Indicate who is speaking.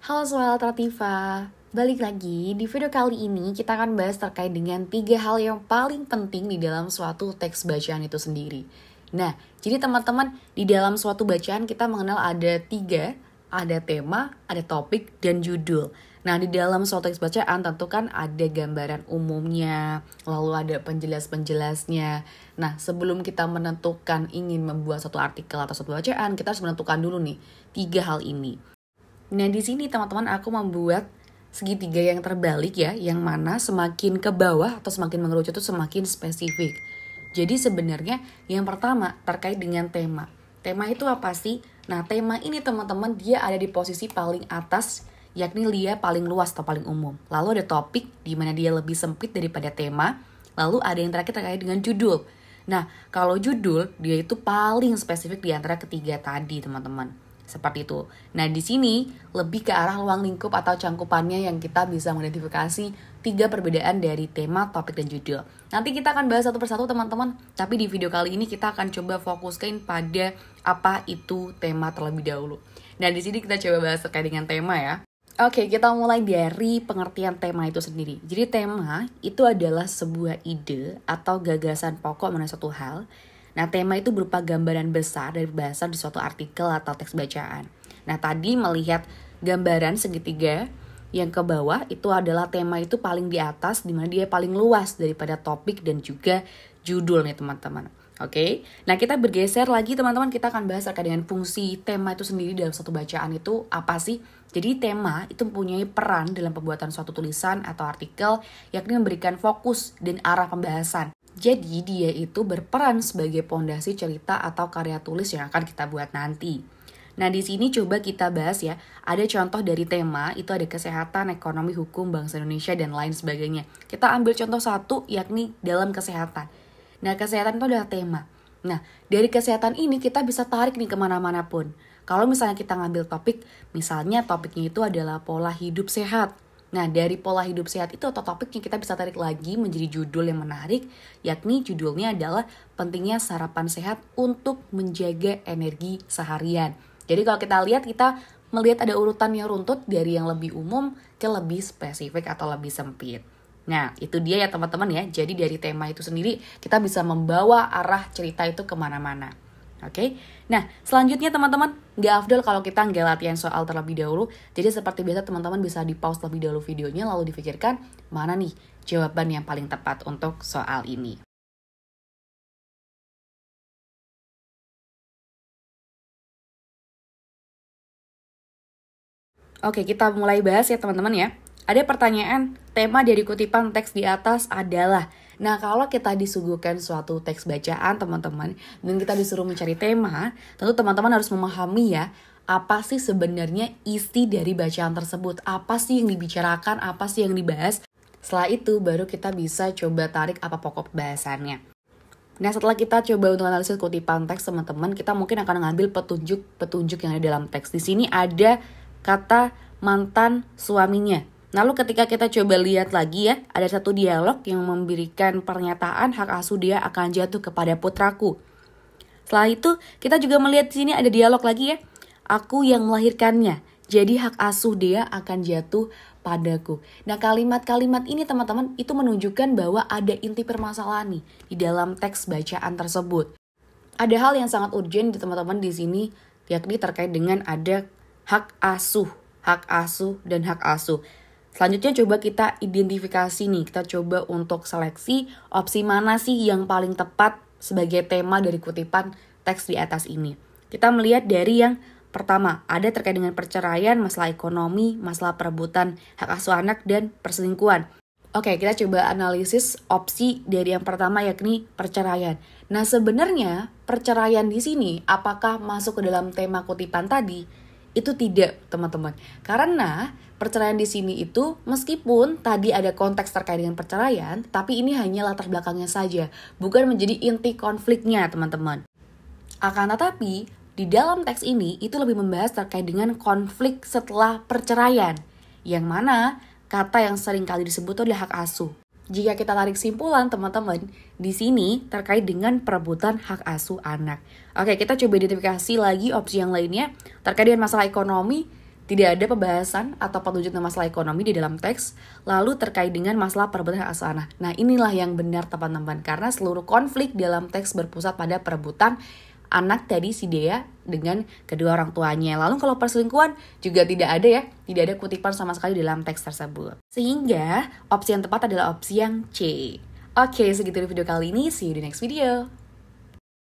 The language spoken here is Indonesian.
Speaker 1: Halo Sobat Latifah, balik lagi. Di video kali ini kita akan bahas terkait dengan 3 hal yang paling penting di dalam suatu teks bacaan itu sendiri. Nah, jadi teman-teman, di dalam suatu bacaan kita mengenal ada 3, ada tema, ada topik, dan judul. Nah, di dalam suatu teks bacaan tentu kan ada gambaran umumnya, lalu ada penjelas-penjelasnya. Nah, sebelum kita menentukan ingin membuat suatu artikel atau suatu bacaan, kita harus menentukan dulu nih 3 hal ini. Nah, di sini teman-teman aku membuat segitiga yang terbalik ya, yang mana semakin ke bawah atau semakin mengerucut itu semakin spesifik. Jadi sebenarnya yang pertama terkait dengan tema. Tema itu apa sih? Nah, tema ini teman-teman dia ada di posisi paling atas, yakni dia paling luas atau paling umum. Lalu ada topik di mana dia lebih sempit daripada tema. Lalu ada yang terakhir terkait dengan judul. Nah, kalau judul dia itu paling spesifik di antara ketiga tadi, teman-teman. Seperti itu. Nah, di sini lebih ke arah ruang lingkup atau cangkupannya yang kita bisa mengidentifikasi 3 perbedaan dari tema, topik, dan judul. Nanti kita akan bahas satu persatu teman-teman. Tapi di video kali ini kita akan coba fokuskan pada apa itu tema terlebih dahulu. Nah, di sini kita coba bahas terkait dengan tema ya. Oke, kita mulai dari pengertian tema itu sendiri. Jadi tema itu adalah sebuah ide atau gagasan pokok mengenai suatu hal. Nah, tema itu berupa gambaran besar dari bahasan di suatu artikel atau teks bacaan. Nah, tadi melihat gambaran segitiga yang ke bawah itu adalah tema itu paling di atas, di mana dia paling luas daripada topik dan juga judul nih teman-teman. Oke, nah kita bergeser lagi teman-teman, kita akan bahas terkait dengan fungsi tema itu sendiri dalam suatu bacaan itu apa sih? Jadi tema itu mempunyai peran dalam pembuatan suatu tulisan atau artikel, yakni memberikan fokus dan arah pembahasan. Jadi dia itu berperan sebagai pondasi cerita atau karya tulis yang akan kita buat nanti. Nah, di sini coba kita bahas ya. Ada contoh dari tema, itu ada kesehatan, ekonomi, hukum, bangsa Indonesia, dan lain sebagainya. Kita ambil contoh satu, yakni dalam kesehatan. Nah, kesehatan itu adalah tema. Nah, dari kesehatan ini kita bisa tarik nih kemana-mana pun. Kalau misalnya kita ngambil topik, misalnya topiknya itu adalah pola hidup sehat. Nah, dari pola hidup sehat itu atau topiknya kita bisa tarik lagi menjadi judul yang menarik, yakni judulnya adalah pentingnya sarapan sehat untuk menjaga energi seharian. Jadi kalau kita lihat, kita melihat ada urutan yang runtut dari yang lebih umum ke lebih spesifik atau lebih sempit. Nah, itu dia ya teman-teman ya. Jadi dari tema itu sendiri kita bisa membawa arah cerita itu kemana-mana. Oke, nah selanjutnya teman-teman, gak afdol kalau kita nggak latihan soal terlebih dahulu. Jadi seperti biasa teman-teman bisa di pause terlebih dahulu videonya, lalu difikirkan mana nih jawaban yang paling tepat untuk soal ini. Oke, kita mulai bahas ya teman-teman ya. Ada pertanyaan, tema dari kutipan teks di atas adalah. Nah, kalau kita disuguhkan suatu teks bacaan teman-teman, dan kita disuruh mencari tema, tentu teman-teman harus memahami ya, apa sih sebenarnya isi dari bacaan tersebut, apa sih yang dibicarakan, apa sih yang dibahas. Setelah itu baru kita bisa coba tarik apa pokok bahasannya. Nah, setelah kita coba untuk analisis kutipan teks teman-teman, kita mungkin akan mengambil petunjuk yang ada dalam teks. Di sini ada kata mantan suaminya. Lalu ketika kita coba lihat lagi ya, ada satu dialog yang memberikan pernyataan hak asuh dia akan jatuh kepada putraku. Setelah itu kita juga melihat di sini ada dialog lagi ya. Aku yang melahirkannya, jadi hak asuh dia akan jatuh padaku. Nah, kalimat-kalimat ini teman-teman itu menunjukkan bahwa ada inti permasalahan nih di dalam teks bacaan tersebut. Ada hal yang sangat urgent di teman-teman di sini, yakni terkait dengan ada hak asuh, dan hak asuh. Selanjutnya coba kita identifikasi nih, kita coba untuk seleksi opsi mana sih yang paling tepat sebagai tema dari kutipan teks di atas ini. Kita melihat dari yang pertama, ada terkait dengan perceraian, masalah ekonomi, masalah perebutan hak asuh anak, dan perselingkuhan. Oke, kita coba analisis opsi dari yang pertama yakni perceraian. Nah, sebenarnya perceraian di sini apakah masuk ke dalam tema kutipan tadi? Itu tidak, teman-teman. Karena perceraian di sini itu meskipun tadi ada konteks terkait dengan perceraian, tapi ini hanya latar belakangnya saja, bukan menjadi inti konfliknya, teman-teman. Akan tetapi, di dalam teks ini itu lebih membahas terkait dengan konflik setelah perceraian, yang mana kata yang sering kali disebut adalah hak asuh. Jika kita tarik simpulan teman-teman, di sini terkait dengan perebutan hak asuh anak. Oke, kita coba identifikasi lagi opsi yang lainnya terkait dengan masalah ekonomi. Tidak ada pembahasan atau petunjuk tentang masalah ekonomi di dalam teks, lalu terkait dengan masalah perebutan hak asuh anak. Nah, inilah yang benar teman-teman, karena seluruh konflik dalam teks berpusat pada perebutan anak dari si Dea dengan kedua orang tuanya. Lalu kalau perselingkuhan juga tidak ada ya, tidak ada kutipan sama sekali dalam teks tersebut. Sehingga opsi yang tepat adalah opsi yang C. Oke, segitu di video kali ini, see you di next video.